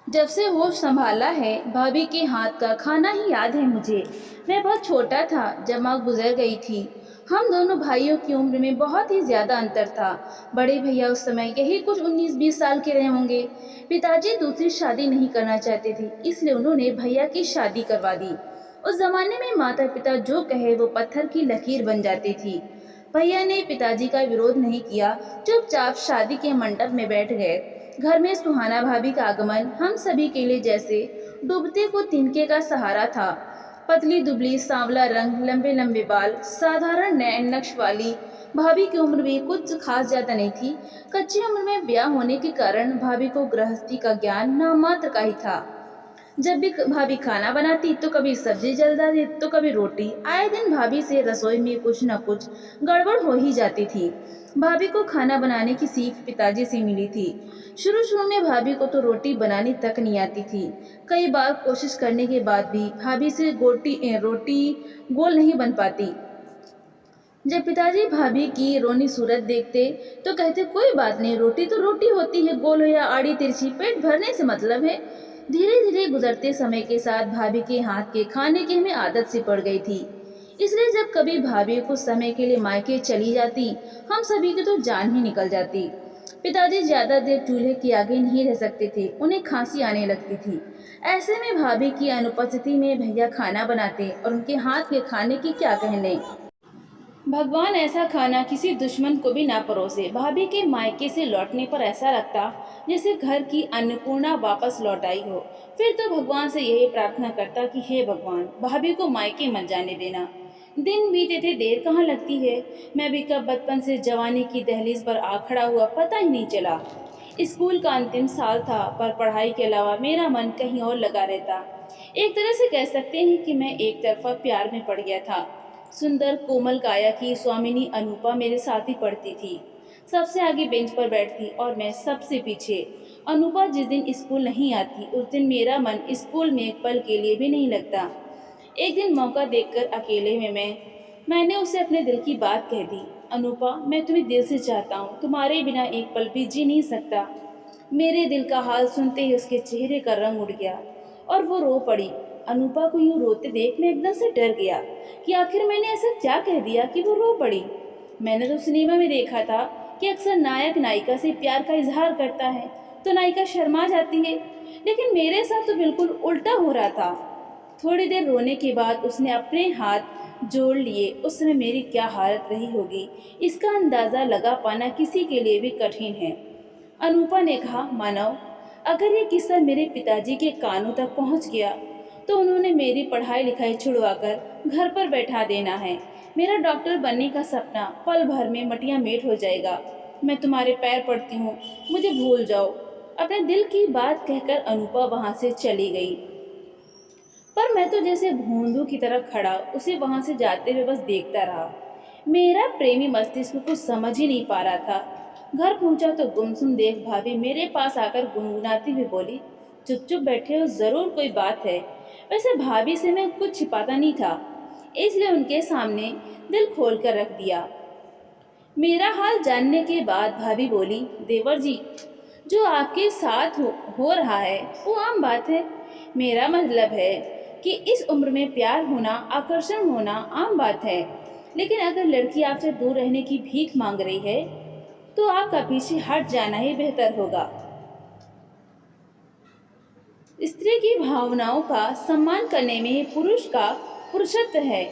जब से होश संभाला है भाभी के हाथ का खाना ही याद है मुझे। मैं बहुत छोटा था जब माँ गुजर गई थी। हम दोनों भाइयों की उम्र में बहुत ही ज्यादा अंतर था। बड़े भैया उस समय यही कुछ 19-20 साल के रहे होंगे। पिताजी दूसरी शादी नहीं करना चाहते थे, इसलिए उन्होंने भैया की शादी करवा दी। उस जमाने में माता पिता जो कहे वो पत्थर की लकीर बन जाती थी। भैया ने पिताजी का विरोध नहीं किया, चुपचाप शादी के मंडप में बैठ गए। घर में सुहाना भाभी का आगमन हम सभी के लिए जैसे डूबते को तिनके का सहारा था। पतली दुबली सांवला रंग, लंबे लंबे बाल, साधारण नैन नक्श वाली भाभी की उम्र भी कुछ खास ज्यादा नहीं थी। कच्ची उम्र में ब्याह होने के कारण भाभी को गृहस्थी का ज्ञान नामात्र का ही था। जब भी भाभी खाना बनाती तो कभी सब्जी जल जाती तो कभी रोटी। आए दिन भाभी से रसोई में कुछ न कुछ गड़बड़ हो ही जाती थी। भाभी को खाना बनाने की सीख पिताजी से मिली थी। शुरू शुरू में भाभी को तो रोटी बनानी तक नहीं आती थी। कई बार कोशिश करने के बाद भी भाभी से रोटी गोल नहीं बन पाती। जब पिताजी भाभी की रोनी सूरत देखते तो कहते कोई बात नहीं, रोटी तो रोटी होती है, गोल हो या आड़ी तिरछी, पेट भरने से मतलब है। धीरे धीरे गुजरते समय के साथ भाभी के हाथ के खाने की हमें आदत सी पड़ गई थी। इसलिए जब कभी भाभी कुछ समय के लिए मायके चली जाती, हम सभी की तो जान ही निकल जाती। पिताजी ज्यादा देर चूल्हे के आगे नहीं रह सकते थे, उन्हें खांसी आने लगती थी। ऐसे में भाभी की अनुपस्थिति में भैया खाना बनाते और उनके हाथ के खाने की क्या कहने। भगवान ऐसा खाना किसी दुश्मन को भी ना परोसे। भाभी के मायके से लौटने पर ऐसा लगता जैसे घर की अन्नपूर्णा वापस लौट आई हो। फिर तो भगवान से यही प्रार्थना करता कि हे भगवान, भाभी को मायके मत जाने देना। दिन बीते थे, देर कहाँ लगती है। मैं भी कब बचपन से जवानी की दहलीज पर आ खड़ा हुआ पता ही नहीं चला। स्कूल का अंतिम साल था, पर पढ़ाई के अलावा मेरा मन कहीं और लगा रहता। एक तरह से कह सकते हैं कि मैं एक तरफा प्यार में पड़ गया था। सुंदर कोमल काया की स्वामिनी अनूपा मेरे साथ ही पढ़ती थी। सबसे आगे बेंच पर बैठती और मैं सबसे पीछे। अनूपा जिस दिन स्कूल नहीं आती उस दिन मेरा मन स्कूल में एक पल के लिए भी नहीं लगता। एक दिन मौका देखकर अकेले में मैंने उसे अपने दिल की बात कह दी। अनूपा, मैं तुम्हें दिल से चाहता हूँ, तुम्हारे बिना एक पल भी जी नहीं सकता। मेरे दिल का हाल सुनते ही उसके चेहरे का रंग उड़ गया और वो रो पड़ी। अनूपा को यूं रोते देख मैं एकदम से डर गया कि आखिर मैंने ऐसा क्या कह दिया कि वो रो पड़ी। मैंने तो सिनेमा में देखा था कि अक्सर नायक नायिका से प्यार का इजहार करता है तो नायिका शर्मा जाती है, लेकिन मेरे साथ तो बिल्कुल उल्टा हो रहा था। थोड़ी देर रोने के बाद उसने अपने हाथ जोड़ लिए। उस समय मेरी क्या हालत रही होगी इसका अंदाज़ा लगा पाना किसी के लिए भी कठिन है। अनूपा ने कहा, मानव, अगर ये किस्सा मेरे पिताजी के कानों तक पहुंच गया तो उन्होंने मेरी पढ़ाई लिखाई छुड़वाकर घर पर बैठा देना है। मेरा डॉक्टर बनने का सपना पल भर में मटिया मेट हो जाएगा। मैं तुम्हारे पैर पड़ती हूँ, मुझे भूल जाओ। अपने दिल की बात कहकर अनूपा वहाँ से चली गई, पर मैं तो जैसे भोंदू की तरह खड़ा उसे वहाँ से जाते हुए बस देखता रहा। मेरा प्रेमी मस्तिष्क कुछ समझ ही नहीं पा रहा था। घर पहुंचा तो गुमसुम देख भाभी मेरे पास आकर गुनगुनाती हुई बोली, चुप चुप बैठे हो, जरूर कोई बात है। वैसे भाभी से मैं कुछ छिपाता नहीं था, इसलिए उनके सामने दिल खोल कर रख दिया। मेरा हाल जानने के बाद भाभी बोली, देवर जी, जो आपके साथ हो रहा है वो आम बात है। मेरा मतलब है कि इस उम्र में प्यार होना, आकर्षण होना आम बात है। लेकिन अगर लड़की आपसे दूर रहने की भीख मांग रही है तो आपका पीछे हट जाना ही बेहतर होगा। स्त्री की भावनाओं का सम्मान करने में पुरुष का पुरुषत्व है,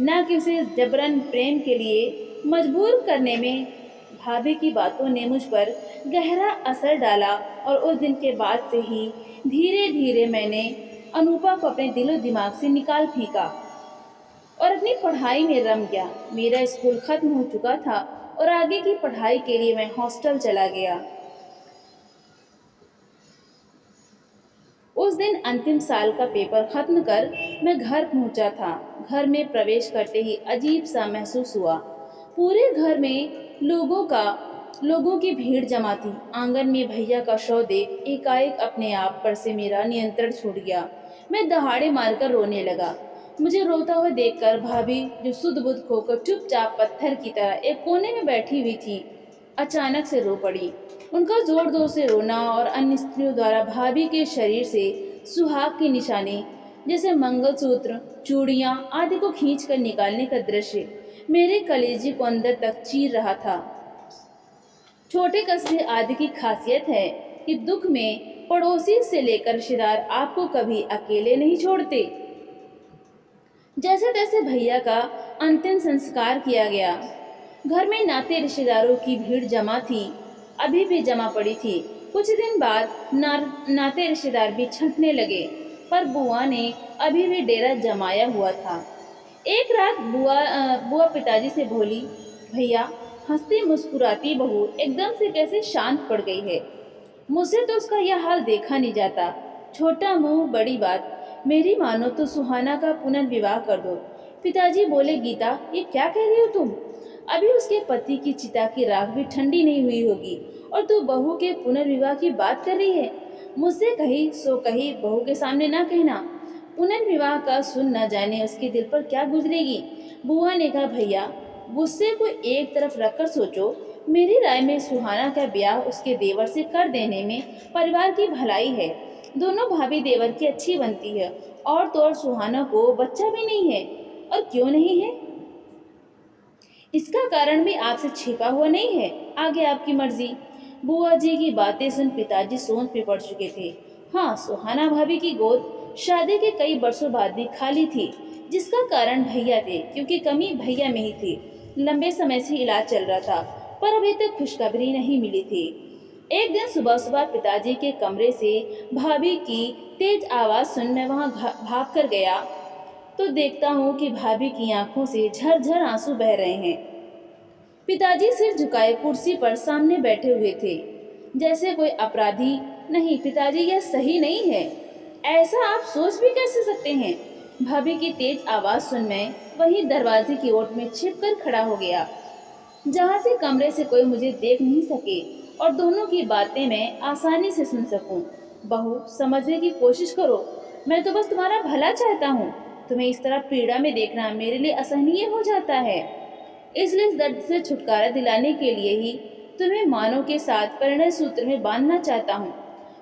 न कि उसे जबरन प्रेम के लिए मजबूर करने में। भाभी की बातों ने मुझ पर गहरा असर डाला और उस दिन के बाद से ही धीरे धीरे मैंने अनूपा को अपने दिलो दिमाग से निकाल फेंका और अपनी पढ़ाई में रम गया। मेरा स्कूल खत्म हो चुका था और आगे की पढ़ाई के लिए मैं हॉस्टल चला गया। उस दिन अंतिम साल का पेपर खत्म कर मैं घर पहुंचा था। घर में प्रवेश करते ही अजीब सा महसूस हुआ। पूरे घर में लोगों की भीड़ जमा थी। आंगन में भैया का शव देख एकाएक अपने आप पर से मेरा नियंत्रण छूट गया। मैं दहाड़े मारकर रोने लगा। मुझे रोता हुआ देखकर भाभी, जो सुध बुध खोकर चुपचाप पत्थर की तरह एक कोने में बैठी हुई थी, अचानक से रो पड़ी। उनका जोर जोर से रोना और अन्य स्त्रियों द्वारा भाभी के शरीर से सुहाग की निशानी जैसे मंगलसूत्र, चूड़ियां आदि को खींच कर निकालने का दृश्य मेरे कलेजे को अंदर तक चीर रहा था। छोटे कस्बे आदि की खासियत है कि दुख में पड़ोसी से लेकर रिश्तेदार आपको कभी अकेले नहीं छोड़ते। जैसे तैसे भैया का अंतिम संस्कार किया गया। घर में नाते रिश्तेदारों की भीड़ जमा थी, अभी भी जमा पड़ी थी। कुछ दिन बाद नाते रिश्तेदार भी छंटने लगे, पर बुआ ने अभी भी डेरा जमाया हुआ था। एक रात बुआ पिताजी से बोली, भैया, हंसती मुस्कुराती बहू एकदम से कैसे शांत पड़ गई है। मुझसे तो उसका यह हाल देखा नहीं जाता। छोटा मुंह बड़ी बात, मेरी मानो तो सुहाना का पुनर्विवाह कर दो। पिताजी बोले, गीता, ये क्या कह रही हो तुम? अभी उसके पति की चिता की राख भी ठंडी नहीं हुई होगी और तू बहू के पुनर्विवाह की बात कर रही है। मुझसे कही सो कही, बहू के सामने ना कहना। पुनर्विवाह का सुन न जाने उसके दिल पर क्या गुजरेगी। बुआ ने कहा, भैया, गुस्से को एक तरफ रखकर सोचो। मेरी राय में सुहाना का ब्याह उसके देवर से कर देने में परिवार की भलाई है। दोनों भाभी देवर की अच्छी बनती है और तो और सुहाना को बच्चा भी नहीं है। और क्यों नहीं है, इसका कारण भी आपसे छिपा हुआ नहीं है। आगे आपकी मर्जी। बुआ जी की बातें सुन पिताजी सोच में पड़ चुके थे। हाँ, सुहाना भाभी की गोद शादी के कई वर्षों बाद भी खाली थी, जिसका कारण भैया थे, क्योंकि कमी भैया में ही थी। लंबे समय से इलाज चल रहा था, पर अभी तक खुशखबरी नहीं मिली थी। एक दिन सुबह सुबह पिताजी के कमरे से भाभी की तेज आवाज़ सुन मैं वहां भाग कर गया तो देखता हूँ कि भाभी की आंखों से झरझर आंसू बह रहे हैं। पिताजी सिर झुकाए कुर्सी पर सामने बैठे हुए थे, जैसे कोई अपराधी। नहीं पिताजी, यह सही नहीं है। ऐसा आप सोच भी कैसे सकते हैं? भाभी की तेज आवाज़ सुन मैं वहीं दरवाजे की ओट में छिपकर खड़ा हो गया, जहाँ से कमरे से कोई मुझे देख नहीं सके और दोनों की बातें मैं आसानी से सुन सकूं। बहू, समझने की कोशिश करो। मैं तो बस तुम्हारा भला चाहता हूँ। तुम्हें इस तरह पीड़ा में देखना मेरे लिए असहनीय हो जाता है। इसलिए इस दर्द से छुटकारा दिलाने के लिए ही तुम्हें मानो के साथ परिणय सूत्र में बांधना चाहता हूँ।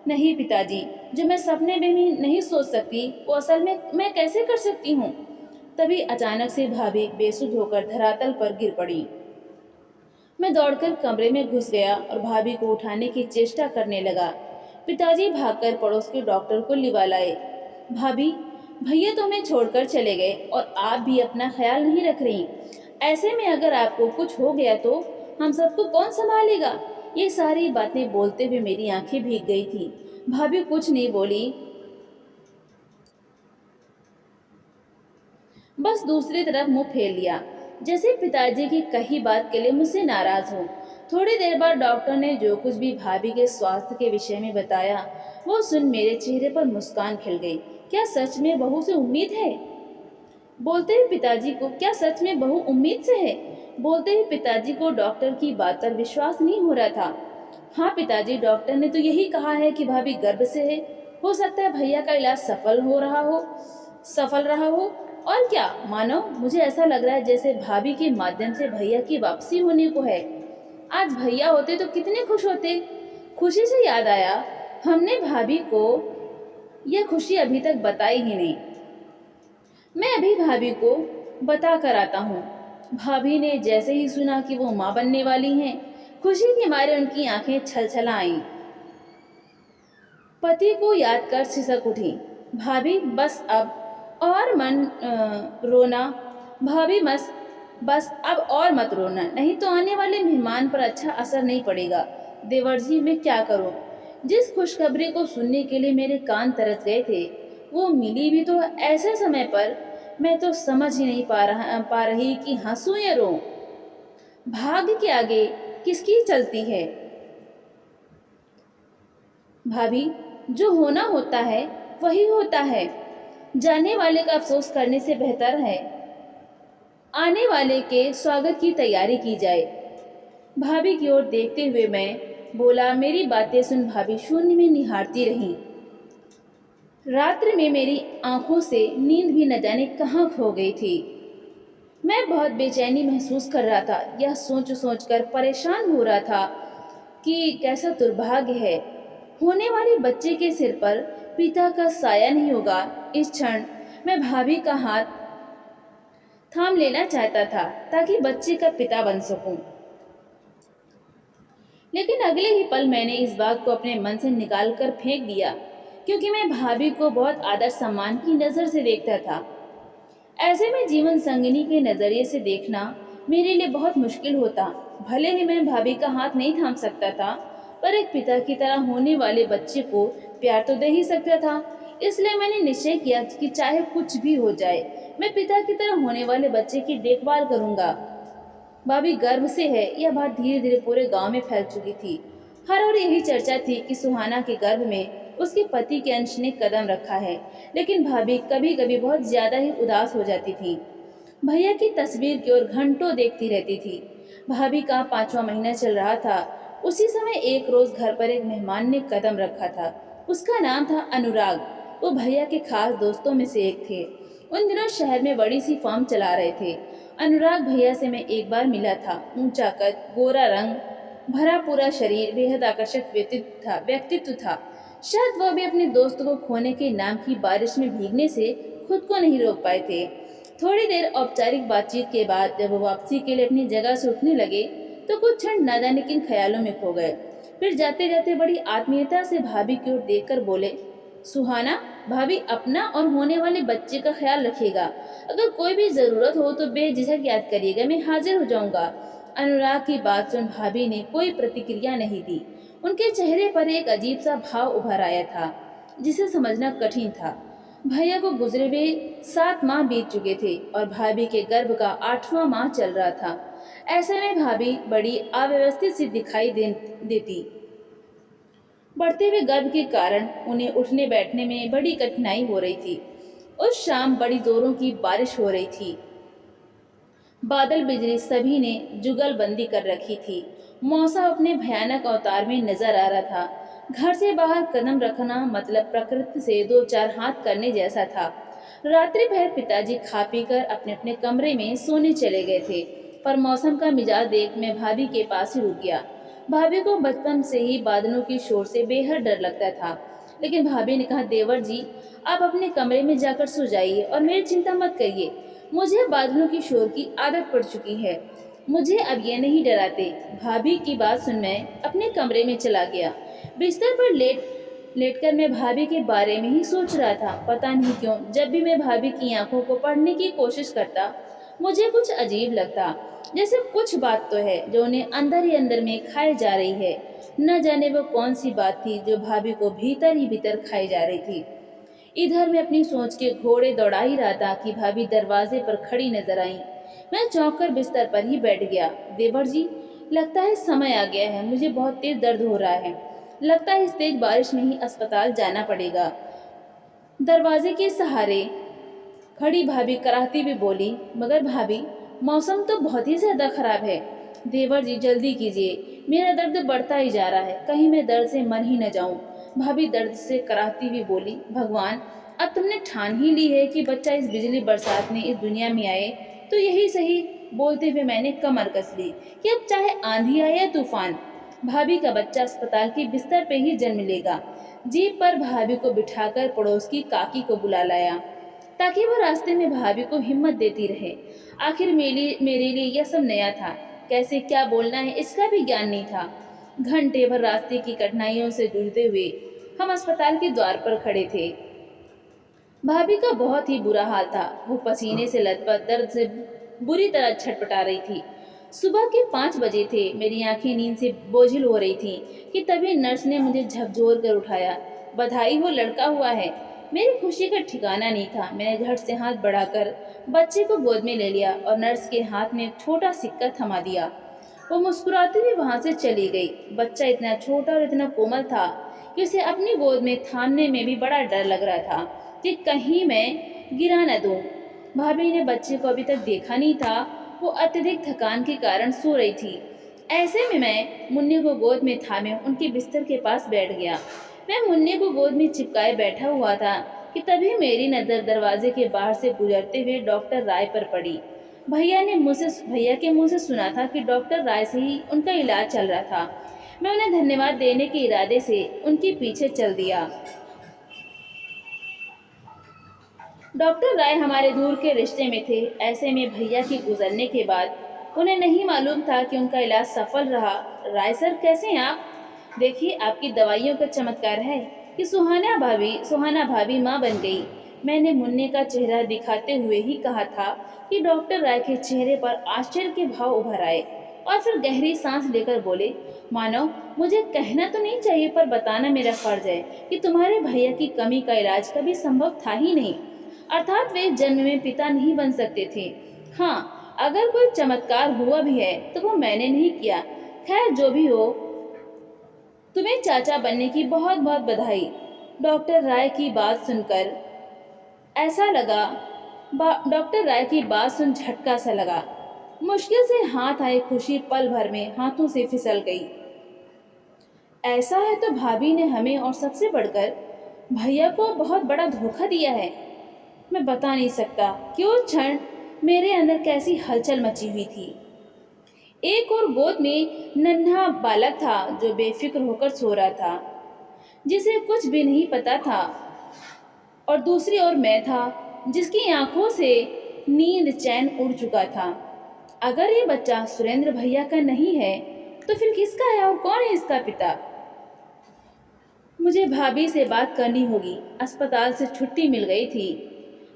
नहीं पिताजी, जो मैं सपने में भी नहीं सोच सकती वो असल में मैं कैसे कर सकती हूँ? तभी अचानक से भाभी बेसुध होकर धरातल पर गिर पड़ी। मैं दौड़कर कमरे में घुस गया और भाभी को उठाने की चेष्टा करने लगा। पिताजी भागकर पड़ोस के डॉक्टर को लिवा लाए। भाभी, भैया तो हमें छोड़कर चले गए और आप भी अपना ख्याल नहीं रख रही। ऐसे में अगर आपको कुछ हो गया तो हम सबको कौन संभालेगा? ये सारी बातें बोलते हुए मेरी आंखें भीग गई थी। भाभी कुछ नहीं बोली, बस दूसरी तरफ मुंह फेर लिया, जैसे पिताजी की कही बात के लिए मुझसे नाराज हो। थोड़ी देर बाद डॉक्टर ने जो कुछ भी भाभी के स्वास्थ्य के विषय में बताया, वो सुन मेरे चेहरे पर मुस्कान खिल गई। क्या सच में बहू से उम्मीद है? बोलते हुए पिताजी को क्या सच में बहू उम्मीद से है? बोलते हुए पिताजी को डॉक्टर की बात पर विश्वास नहीं हो रहा था। हाँ पिताजी, डॉक्टर ने तो यही कहा है कि भाभी गर्भ से है। हो सकता है भैया का इलाज सफल रहा हो। और क्या मानो, मुझे ऐसा लग रहा है जैसे भाभी के माध्यम से भैया की वापसी होने को है। आज भैया होते तो कितने खुश होते। खुशी से याद आया, हमने भाभी को यह खुशी अभी तक बताई ही नहीं। मैं अभी भाभी को बता कर आता हूँ। भाभी ने जैसे ही सुना कि वो माँ बनने वाली हैं, खुशी के मारे उनकी आंखें छलछला आईं। पति को याद कर सिसक उठी। भाभी बस अब और रोना। भाभी बस अब और मत रोना, नहीं तो आने वाले मेहमान पर अच्छा असर नहीं पड़ेगा। देवर जी, मैं क्या करूं? जिस खुशखबरी को सुनने के लिए मेरे कान तरस गए थे वो मिली भी तो ऐसे समय पर। मैं तो समझ ही नहीं पा रही कि हंसूं या रोऊं। भाग्य के आगे किसकी चलती है? भाभी, जो होना होता है वही होता है। जाने वाले का अफसोस करने से बेहतर है आने वाले के स्वागत की तैयारी की जाए। भाभी की ओर देखते हुए मैं बोला। मेरी बातें सुन भाभी शून्य में निहारती रहीं। रात्रि में मेरी आंखों से नींद भी न जाने कहाँ खो गई थी। मैं बहुत बेचैनी महसूस कर रहा था। यह सोच सोच कर परेशान हो रहा था कि कैसा दुर्भाग्य है, होने वाले बच्चे के सिर पर पिता का साया नहीं होगा। इस क्षण मैं भाभी का हाथ थाम लेना चाहता था ताकि बच्चे का पिता बन सकूं। लेकिन अगले ही पल मैंने इस बात को अपने मन से निकाल कर फेंक दिया, क्योंकि मैं भाभी को बहुत आदर सम्मान की नज़र से देखता था। ऐसे में जीवन संगिनी के नज़रिए से देखना मेरे लिए बहुत मुश्किल होता। भले ही मैं भाभी का हाथ नहीं थाम सकता था, पर एक पिता की तरह होने वाले बच्चे को प्यार तो दे ही सकता था। इसलिए मैंने निश्चय किया कि चाहे कुछ भी हो जाए, मैं पिता की तरह होने वाले बच्चे की देखभाल करूंगा। भाभी गर्भ से है, यह बात धीरे धीरे पूरे गांव में फैल चुकी थी। हर ओर यही चर्चा थी कि सुहाना के गर्भ में उसके पति के अंश ने कदम रखा है। लेकिन भाभी कभी कभी बहुत ज्यादा ही उदास हो जाती थी। भैया की तस्वीर की ओर घंटों देखती रहती थी। भाभी का 5वां महीना चल रहा था। उसी समय एक रोज घर पर एक मेहमान ने कदम रखा था। उसका नाम था अनुराग। वो भैया के खास दोस्तों में से एक थे। उन दिनों शहर में बड़ी सी फर्म चला रहे थे। अनुराग भैया से मैं एक बार मिला था। ऊंचा कद, गोरा रंग, भरा पूरा शरीर, बेहद आकर्षक व्यक्तित्व था। शायद वह भी अपने दोस्त को खोने के नाम की बारिश में भीगने से खुद को नहीं रोक पाए थे। थोड़ी देर औपचारिक बातचीत के बाद जब वो वापसी के लिए अपनी जगह से उठने लगे तो कुछ क्षण न जाने किन ख्यालों में खो गए। फिर जाते जाते बड़ी आत्मीयता से भाभी की ओर देखकर बोले, सुहाना, भाभी अपना और होने वाले बच्चे का ख्याल रखिएगा। अगर कोई भी जरूरत हो तो बेझिझक याद करिएगा, मैं हाजिर हो जाऊंगा। अनुराग की बात सुन भाभी ने कोई प्रतिक्रिया नहीं दी। उनके चेहरे पर एक अजीब सा भाव उभर आया था जिसे समझना कठिन था। भैया को गुजरे हुए 7 माह बीत चुके थे और भाभी के गर्भ का 8वां माह चल रहा था। ऐसे में भाभी बड़ी अव्यवस्थित सी दिखाई देती। बढ़ते हुए गर्भ के कारण उन्हें उठने बैठने में बड़ी कठिनाई हो रही थी। उस शाम बड़ी जोरों की बारिश हो रही थी। बादल बिजली सभी ने जुगलबंदी कर रखी थी। मौसम अपने भयानक अवतार में नजर आ रहा था। घर से बाहर कदम रखना मतलब प्रकृति से 2-4 हाथ करने जैसा था। रात्रि भर पिताजी खा पी कर अपने अपने कमरे में सोने चले गए थे, पर मौसम का मिजाज देख मैं भाभी के पास ही रुक गया। भाभी को बचपन से ही बादलों की शोर से बेहद डर लगता था। लेकिन भाभी ने कहा, देवर जी, आप अपने कमरे में जाकर सो जाइए और मेरी चिंता मत करिए। मुझे बादलों की शोर की आदत पड़ चुकी है, मुझे अब ये नहीं डराते। भाभी की बात सुन मैं अपने कमरे में चला गया। बिस्तर पर लेटकर मैं भाभी के बारे में ही सोच रहा था। पता नहीं क्यों जब भी मैं भाभी की आंखों को पढ़ने की कोशिश करता, मुझे कुछ अजीब लगता, जैसे कुछ बात तो है जो उन्हें अंदर ही अंदर में खाए जा रही है। न जाने वो कौन सी बात थी जो भाभी को भीतर ही भीतर खाई जा रही थी। इधर मैं अपनी सोच के घोड़े दौड़ा ही रहा था कि भाभी दरवाजे पर खड़ी नजर आई। मैं चौंक कर बिस्तर पर ही बैठ गया। देवर जी, लगता है समय आ गया है, मुझे बहुत तेज दर्द हो रहा है। लगता है इस तेज बारिश में ही अस्पताल जाना पड़ेगा। दरवाजे के सहारे खड़ी भाभी कराहती हुई बोली, मगर भाभी, मौसम तो बहुत ही ज्यादा खराब है। देवर जी, जल्दी कीजिए, मेरा दर्द बढ़ता ही जा रहा है, कहीं मैं दर्द से मर ही न जाऊं। भाभी दर्द से कराहती हुई बोली, भगवान, अब तुमने ठान ही ली है कि बच्चा इस बिजली बरसात में इस दुनिया में आए तो यही सही। बोलते हुए मैंने कमर कस ली कि अब चाहे आंधी आए या तूफान, भाभी का बच्चा अस्पताल के बिस्तर पे ही जन्म लेगा। जीप पर भाभी को बिठाकर पड़ोस की काकी को बुला लाया ताकि वो रास्ते में भाभी को हिम्मत देती रहे। आखिर मेरे लिए यह सब नया था। कैसे क्या बोलना है इसका भी ज्ञान नहीं था। घंटे भर रास्ते की कठिनाइयों से जूझते हुए हम अस्पताल के द्वार पर खड़े थे। भाभी का बहुत ही बुरा हाल था। वो पसीने से लथपथ, दर्द से बुरी तरह छटपटा रही थी। सुबह के 5 बजे थे। मेरी आंखें नींद से बोझिल हो रही थी कि तभी नर्स ने मुझे झकझोर कर उठाया। बधाई हो, लड़का हुआ है। मेरी खुशी का ठिकाना नहीं था। मैंने झट से हाथ बढ़ाकर बच्चे को गोद में ले लिया और नर्स के हाथ में एक छोटा सिक्का थमा दिया। वो मुस्कुराती हुई वहां से चली गई। बच्चा इतना छोटा और इतना कोमल था कि उसे अपनी गोद में थामने में भी बड़ा डर लग रहा था कि कहीं मैं गिरा न दूं। भाभी ने बच्चे को अभी तक देखा नहीं था। वो अत्यधिक थकान के कारण सो रही थी। ऐसे में मैं मुन्ने को गोद में थामे उनके बिस्तर के पास बैठ गया। मैं मुन्ने को गोद में चिपकाए बैठा हुआ था कि तभी मेरी नजर दरवाजे के बाहर से गुजरते हुए डॉक्टर राय पर पड़ी। भैया के मुंह से सुना था कि डॉक्टर राय से ही उनका इलाज चल रहा था। मैं उन्हें धन्यवाद देने के इरादे से उनके पीछे चल दिया। डॉक्टर राय हमारे दूर के रिश्ते में थे। ऐसे में भैया के गुजरने के बाद उन्हें नहीं मालूम था कि उनका इलाज सफल रहा। राय सर, कैसे हैं आप? देखिए, आपकी दवाइयों का चमत्कार है कि सुहाना भाभी माँ बन गई। मैंने मुन्ने का चेहरा दिखाते हुए ही कहा था कि डॉक्टर राय के चेहरे पर आश्चर्य के भाव उभर आए और फिर गहरी सांस लेकर बोले, मानव, मुझे कहना तो नहीं चाहिए पर बताना मेरा फर्ज है कि तुम्हारे भैया की कमी का इलाज कभी संभव था ही नहीं। अर्थात वे जन्म में पिता नहीं बन सकते थे। हाँ, अगर कोई चमत्कार हुआ भी है तो वो मैंने नहीं किया। खैर, जो भी हो, तुम्हें चाचा बनने की बहुत बहुत बधाई। डॉक्टर राय की बात सुनकर ऐसा लगा डॉक्टर राय की बात सुन झटका सा लगा। मुश्किल से हाथ आई खुशी पल भर में हाथों से फिसल गई। ऐसा है तो भाभी ने हमें और सबसे बढ़कर भैया को बहुत बड़ा धोखा दिया है। मैं बता नहीं सकता कि उस क्षण मेरे अंदर कैसी हलचल मची हुई थी। एक और गोद में नन्हा बालक था जो बेफिक्र होकर सो रहा था, जिसे कुछ भी नहीं पता था, और दूसरी ओर मैं था जिसकी आंखों से नींद चैन उड़ चुका था। अगर ये बच्चा सुरेंद्र भैया का नहीं है तो फिर किसका है और कौन है इसका पिता? मुझे भाभी से बात करनी होगी। अस्पताल से छुट्टी मिल गई थी।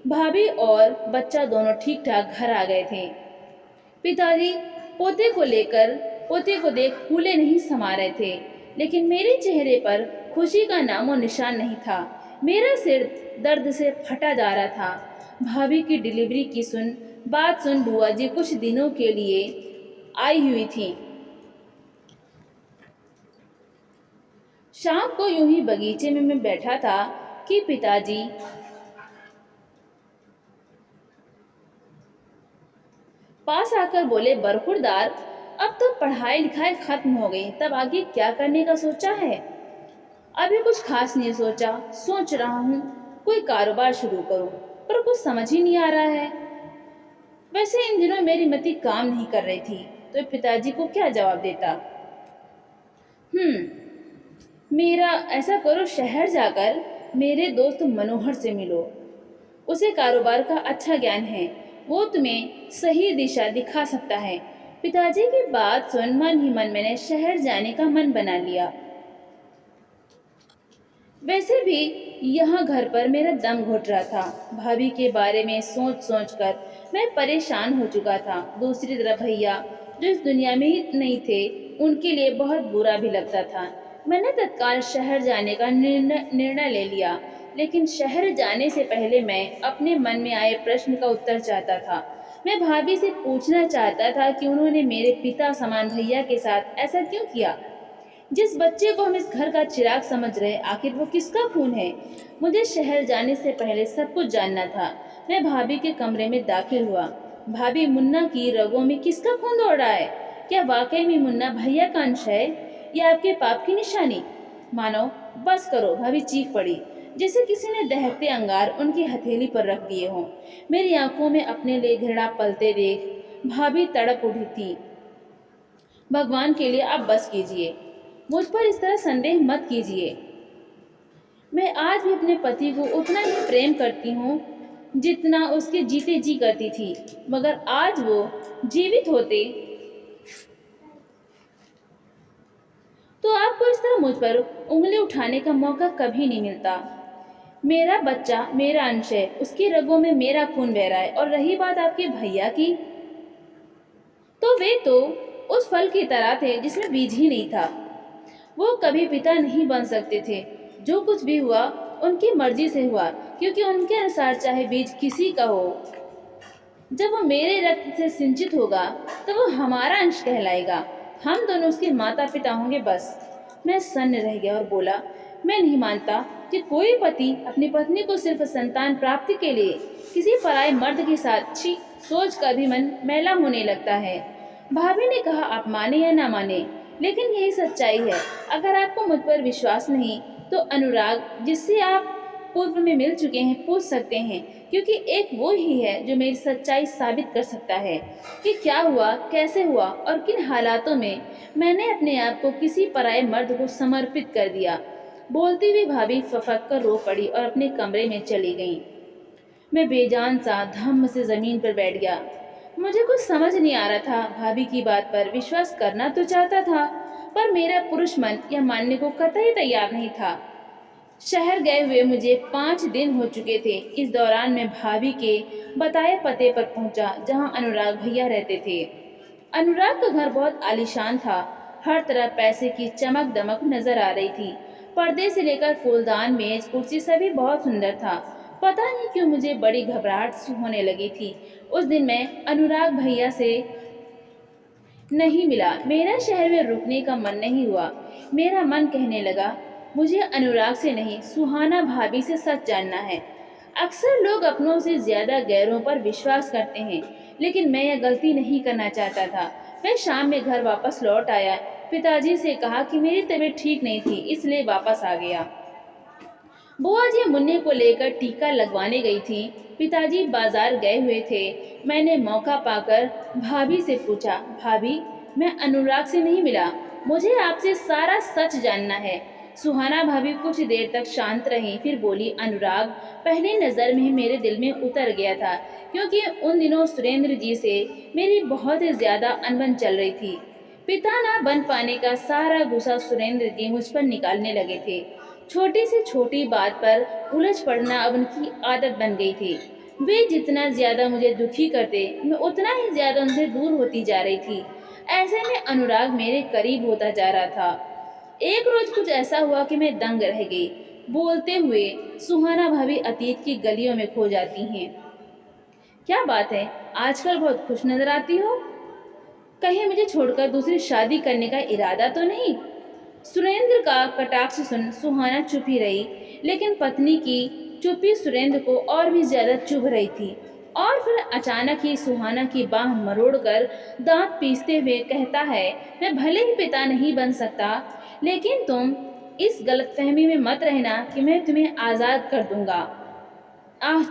भाभी और बच्चा दोनों ठीक ठाक घर आ गए थे। पिताजी पोते को देख फूले नहीं समा रहे थे, लेकिन मेरे चेहरे पर खुशी का नामो निशान नहीं था। मेरा सिर दर्द से फटा जा रहा था। भाभी की डिलीवरी की बात सुन बुआ जी कुछ दिनों के लिए आई हुई थी। शाम को यूं ही बगीचे में मैं बैठा था कि पिताजी पास आकर बोले, बरखुरदार, अब तो पढ़ाई लिखाई खत्म हो गई, तब आगे क्या करने का सोचा है? अभी कुछ खास नहीं सोचा। सोच रहा हूँ कोई कारोबार शुरू करूँ, पर कुछ समझ ही नहीं आ रहा है। वैसे इन दिनों मेरी मति काम नहीं कर रही थी, तो पिताजी को क्या जवाब देता। मेरा ऐसा करो, शहर जाकर मेरे दोस्त मनोहर से मिलो। उसे कारोबार का अच्छा ज्ञान है, वो तुम्हें सही दिशा दिखा सकता है। पिताजी की बात सुन मन ही मन मैंने शहर जाने का मन बना लिया। वैसे भी यहाँ घर पर मेरा दम घुट रहा था। भाभी के बारे में सोच सोच कर मैं परेशान हो चुका था। दूसरी तरफ भैया, जो इस दुनिया में ही नहीं थे, उनके लिए बहुत बुरा भी लगता था। मैंने तत्काल शहर जाने का निर्णय ले लिया, लेकिन शहर जाने से पहले मैं अपने मन में आए प्रश्न का उत्तर चाहता था। मैं भाभी से पूछना चाहता था कि उन्होंने मेरे पिता समान भैया के साथ ऐसा क्यों किया। जिस बच्चे को हम इस घर का चिराग समझ रहे, आखिर वो किसका खून है? मुझे शहर जाने से पहले सब कुछ जानना था। मैं भाभी के कमरे में दाखिल हुआ। भाभी, मुन्ना की रगों में किसका खून दौड़ रहा है? क्या वाकई में मुन्ना भैया का अंश है या आपके पाप की निशानी? मानो बस करो, भाभी चीख पड़ी, जैसे किसी ने दहकते अंगार उनकी हथेली पर रख दिए हों। मेरी आंखों में अपने लिए घृणा पलते देख भाभी तड़प उठी थी। भगवान के लिए आप बस कीजिए, मुझ पर इस तरह संदेह मत कीजिए। मैं आज भी अपने पति को उतना ही प्रेम करती हूँ जितना उसके जीते जी करती थी, मगर आज वो जीवित होते तो आपको इस तरह मुझ पर उंगली उठाने का मौका कभी नहीं मिलता। मेरा बच्चा मेरा अंश है, उसकी रगों में मेरा खून बह रहा है। और रही बात आपके भैया की, तो वे तो उस फल की तरह थे जिसमें बीज ही नहीं था। वो कभी पिता नहीं बन सकते थे। जो कुछ भी हुआ उनकी मर्जी से हुआ, क्योंकि उनके अनुसार चाहे बीज किसी का हो, जब वो मेरे रक्त से सिंचित होगा तो वो हमारा अंश कहलाएगा। हम दोनों उसके माता पिता होंगे। बस। मैं सन्न रह गया और बोला, मैं नहीं मानता कि कोई पति अपनी पत्नी को सिर्फ संतान प्राप्ति के लिए किसी पराये मर्द के साथ छी सोच कर भी मन मैला होने लगता है। भाभी ने कहा, आप माने या ना माने, लेकिन यही सच्चाई है। अगर आपको मुझ पर विश्वास नहीं तो अनुराग, जिससे आप पूर्व में मिल चुके हैं पूछ सकते हैं, क्योंकि एक वो ही है जो मेरी सच्चाई साबित कर सकता है कि क्या हुआ, कैसे हुआ और किन हालातों में मैंने अपने आप को किसी पराये मर्द को समर्पित कर दिया। बोलती हुई भाभी फफक कर रो पड़ी और अपने कमरे में चली गईं। मैं बेजान सा धम्म से जमीन पर बैठ गया। मुझे कुछ समझ नहीं आ रहा था। भाभी की बात पर विश्वास करना तो चाहता था, पर मेरा पुरुष मन यह मानने को कतई तैयार नहीं था। शहर गए हुए मुझे 5 दिन हो चुके थे। इस दौरान मैं भाभी के बताए पते पर पहुंचा, जहां अनुराग भैया रहते थे। अनुराग का घर बहुत आलीशान था। हर तरफ पैसे की चमक दमक नजर आ रही थी। पर्दे से लेकर फूलदान, मेज, कुर्सी सभी बहुत सुंदर था। पता नहीं क्यों मुझे बड़ी घबराहट सी होने लगी थी। उस दिन मैं अनुराग भैया से नहीं मिला। मेरा शहर में रुकने का मन नहीं हुआ। मेरा मन कहने लगा, मुझे अनुराग से नहीं, सुहाना भाभी से सच जानना है। अक्सर लोग अपनों से ज्यादा गैरों पर विश्वास करते हैं, लेकिन मैं यह गलती नहीं करना चाहता था। मैं शाम में घर वापस लौट आया। पिताजी से कहा कि मेरी तबीयत ठीक नहीं थी, इसलिए वापस आ गया। बुआ जी मुन्ने को लेकर टीका लगवाने गई थी। पिताजी बाजार गए हुए थे। मैंने मौका पाकर भाभी से पूछा, भाभी, मैं अनुराग से नहीं मिला, मुझे आपसे सारा सच जानना है। सुहाना भाभी कुछ देर तक शांत रही, फिर बोली, अनुराग पहली नज़र में ही मेरे दिल में उतर गया था, क्योंकि उन दिनों सुरेंद्र जी से मेरी बहुत ही ज्यादा अनबन चल रही थी। पिता ना बन पाने का सारा गुस्सा सुरेंद्र जी मुझ पर निकालने लगे थे। छोटी से छोटी बात पर उलझ पड़ना अब उनकी आदत बन गई थी। वे जितना ज्यादा मुझे दुखी करते, मैं उतना ही ज्यादा उनसे दूर होती जा रही थी। ऐसे में अनुराग मेरे करीब होता जा रहा था। एक रोज कुछ ऐसा हुआ कि मैं दंग रह गई। बोलते हुए सुहाना भाभी अतीत की गलियों में खो जाती हैं। क्या बात है, आजकल बहुत खुश नजर आती हो? कहीं मुझे छोड़कर दूसरी शादी करने का इरादा तो नहीं? सुरेंद्र का कटाक्ष सुन सुहाना चुप ही रही, लेकिन पत्नी की चुप्पी सुरेंद्र को और भी ज्यादा चुभ रही थी। और फिर अचानक ही सुहाना की बाह मरोड़कर दांत पीसते हुए कहता है, मैं भले ही पिता नहीं बन सकता, लेकिन तुम इस गलतफहमी में मत रहना कि मैं तुम्हें आजाद कर दूंगा।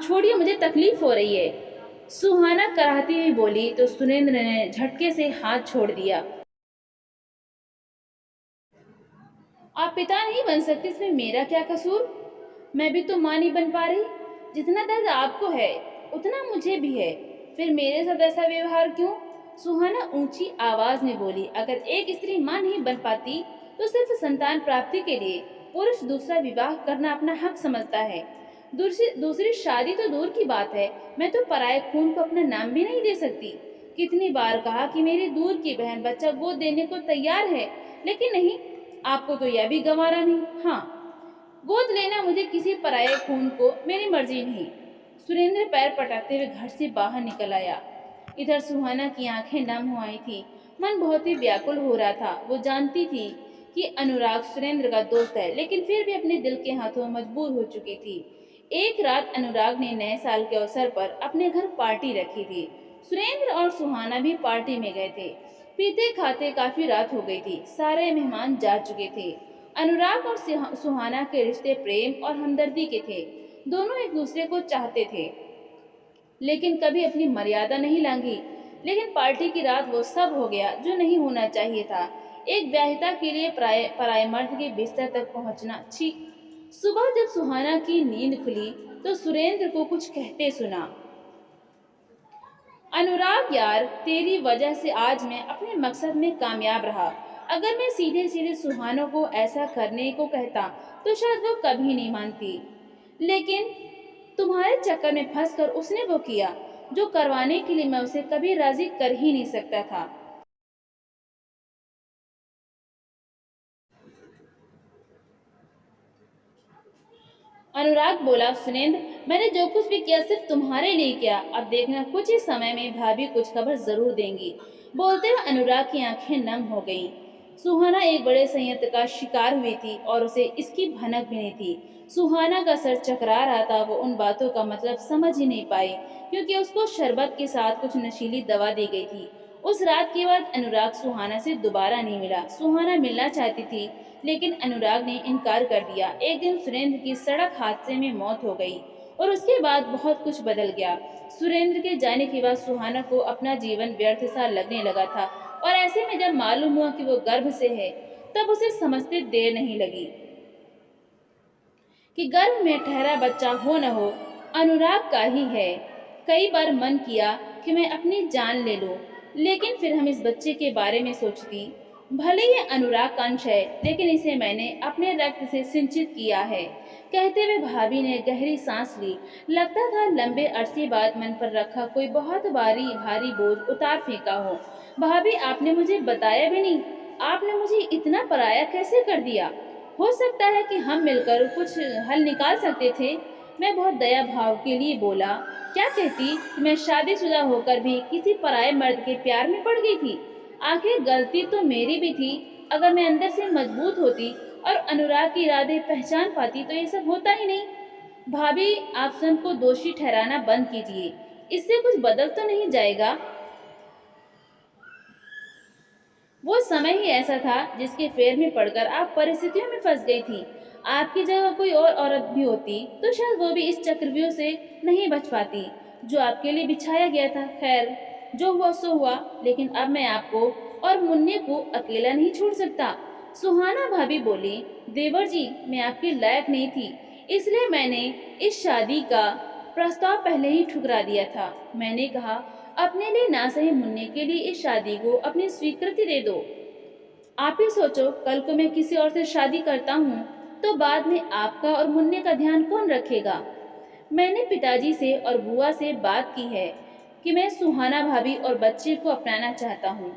छोड़िए, मुझे तकलीफ हो रही है। सुहाना कराहती हुई बोली तो सुरेंद्र ने झटके से हाथ छोड़ दिया। आप पिता नहीं बन सकते, इसमें मेरा क्या कसूर? मैं भी तो माँ नहीं बन पा रही। जितना दर्द आपको है उतना मुझे भी है, फिर मेरे साथ ऐसा व्यवहार क्यों? सुहाना ऊंची आवाज में बोली, अगर एक स्त्री माँ नहीं बन पाती तो सिर्फ संतान प्राप्ति के लिए पुरुष दूसरा विवाह करना अपना हक समझता है। दूसरी शादी तो दूर की बात है, मैं तो पराये खून को अपना नाम भी नहीं दे सकती। कितनी बार कहा कि मेरी दूर की बहन बच्चा गोद देने को तैयार है, लेकिन नहीं, आपको तो यह भी गंवारा नहीं। हाँ, गोद लेना मुझे किसी पराये खून को मेरी मर्जी नहीं। सुरेंद्र पैर पटकते हुए घर से बाहर निकल आया। इधर सुहाना की आंखें नम हो आई थी। मन बहुत ही व्याकुल हो रहा था। वो जानती थी कि अनुराग सुरेंद्र का दोस्त है, लेकिन फिर भी अपने दिल के हाथों मजबूर हो चुकी थी। एक रात अनुराग ने नए साल के अवसर पर अपने घर पार्टी रखी थी। सुरेंद्र और सुहाना भी पार्टी में गए थे। पीते खाते काफी रात हो गई थी। सारे मेहमान जा चुके थे। अनुराग और सुहाना के रिश्ते प्रेम और हमदर्दी के थे। दोनों एक दूसरे को चाहते थे, लेकिन कभी अपनी मर्यादा नहीं लांघी। लेकिन पार्टी की रात वो सब हो गया जो नहीं होना चाहिए था। एक ब्याहिता के लिए पराये मर्द के बिस्तर तक पहुंचना। छी। सुबह जब सुहाना की नींद खुली तो सुरेंद्र को कुछ कहते सुना, अनुराग यार, तेरी वजह से आज मैं अपने मकसद में कामयाब रहा। अगर मैं सीधे सीधे सुहाना को ऐसा करने को कहता तो शायद वो कभी नहीं मानती, लेकिन तुम्हारे चक्कर में फंसकर उसने वो किया जो करवाने के लिए मैं उसे कभी राजी कर ही नहीं सकता था। अनुराग बोला, सुनेंद्र, मैंने जो कुछ भी किया सिर्फ तुम्हारे लिए किया। अब देखना, कुछ ही समय में भाभी कुछ खबर जरूर देंगी। बोलते हुए अनुराग की आंखें नम हो गईं। सुहाना एक बड़े संयंत्र का शिकार हुई थी और उसे इसकी भनक भी नहीं थी। सुहाना का सर चकरा रहा था। वो उन बातों का मतलब समझ ही नहीं पाई, क्योंकि उसको शरबत के साथ कुछ नशीली दवा दी गई थी। उस रात के बाद अनुराग सुहाना से दोबारा नहीं मिला। सुहाना मिलना चाहती थी, लेकिन अनुराग ने इनकार कर दिया। एक दिन सुरेंद्र की सड़क हादसे में मौत हो गई और उसके बाद बहुत कुछ बदल गया। सुरेंद्र के जाने के बाद सुहाना को अपना जीवन व्यर्थ सा लगने लगा था और ऐसे में जब मालूम हुआ कि वो गर्भ से है, तब उसे समझते देर नहीं लगी कि गर्भ में ठहरा बच्चा हो न हो अनुराग का ही है। कई बार मन किया कि मैं अपनी जान ले लूं, लेकिन फिर हम इस बच्चे के बारे में सोचती। भले ये अनुराग का अंश है, लेकिन इसे मैंने अपने रक्त से सिंचित किया है। कहते हुए भाभी ने गहरी सांस ली। लगता था लंबे अरसे बाद मन पर रखा कोई बहुत भारी भारी बोझ उतार फेंका हो। भाभी, आपने मुझे बताया भी नहीं। आपने मुझे इतना पराया कैसे कर दिया? हो सकता है कि हम मिलकर कुछ हल निकाल सकते थे। मैं बहुत दया भाव के लिए बोला। क्या कहती कि मैं शादीशुदा होकर भी किसी पराये मर्द के प्यार में पड़ गई थी? आखिर गलती तो मेरी भी थी। अगर मैं अंदर से मजबूत होती और अनुराग के इरादे पहचान पाती तो ये सब होता ही नहीं। भाभी, आप स्वयं को दोषी ठहराना बंद कीजिए। इससे कुछ बदल तो नहीं जाएगा। वो समय ही ऐसा था जिसके फेर में पड़कर आप परिस्थितियों में फंस गई थी। आपकी जगह कोई और औरत भी होती तो शायद वो भी इस चक्रव्यूह से नहीं बच पाती जो आपके लिए बिछाया गया था। खैर, जो हुआ सो हुआ, लेकिन अब मैं आपको और मुन्ने को अकेला नहीं छोड़ सकता। सुहाना भाभी बोली, देवर जी, मैं आपके लायक नहीं थी, इसलिए मैंने इस शादी का प्रस्ताव पहले ही ठुकरा दिया था। मैंने कहा, अपने लिए ना सही मुन्ने के लिए इस शादी को अपनी स्वीकृति दे दो। आप ही सोचो, कल को मैं किसी और से शादी करता हूँ तो बाद में आपका और मुन्ने का ध्यान कौन रखेगा? मैंने पिताजी से और बुआ से बात की है कि मैं सुहाना भाभी और बच्चे को अपनाना चाहता हूँ।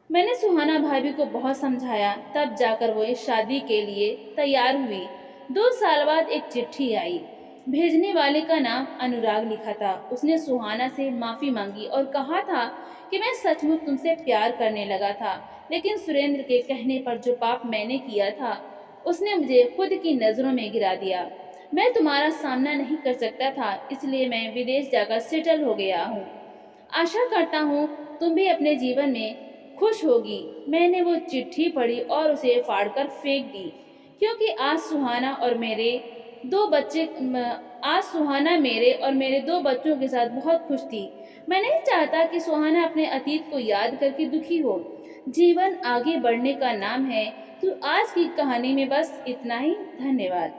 मैंने सुहाना भाभी को बहुत समझाया, तब जाकर वो इस शादी के लिए तैयार हुई। 2 साल बाद एक चिट्ठी आई। भेजने वाले का नाम अनुराग लिखा था। उसने सुहाना से माफी मांगी और कहा था कि मैं सचमुच तुमसे प्यार करने लगा था, लेकिन सुरेंद्र के कहने पर जो पाप मैंने किया था उसने मुझे खुद की नजरों में गिरा दिया। मैं तुम्हारा सामना नहीं कर सकता था, इसलिए मैं विदेश जाकर सेटल हो गया हूँ। आशा करता हूँ तुम भी अपने जीवन में खुश होगी। मैंने वो चिट्ठी पढ़ी और उसे फाड़कर फेंक दी, क्योंकि आज सुहाना मेरे और मेरे 2 बच्चों के साथ बहुत खुश थी। मैं नहीं चाहता कि सुहाना अपने अतीत को याद करके दुखी हो। जीवन आगे बढ़ने का नाम है। तो आज की कहानी में बस इतना ही। धन्यवाद।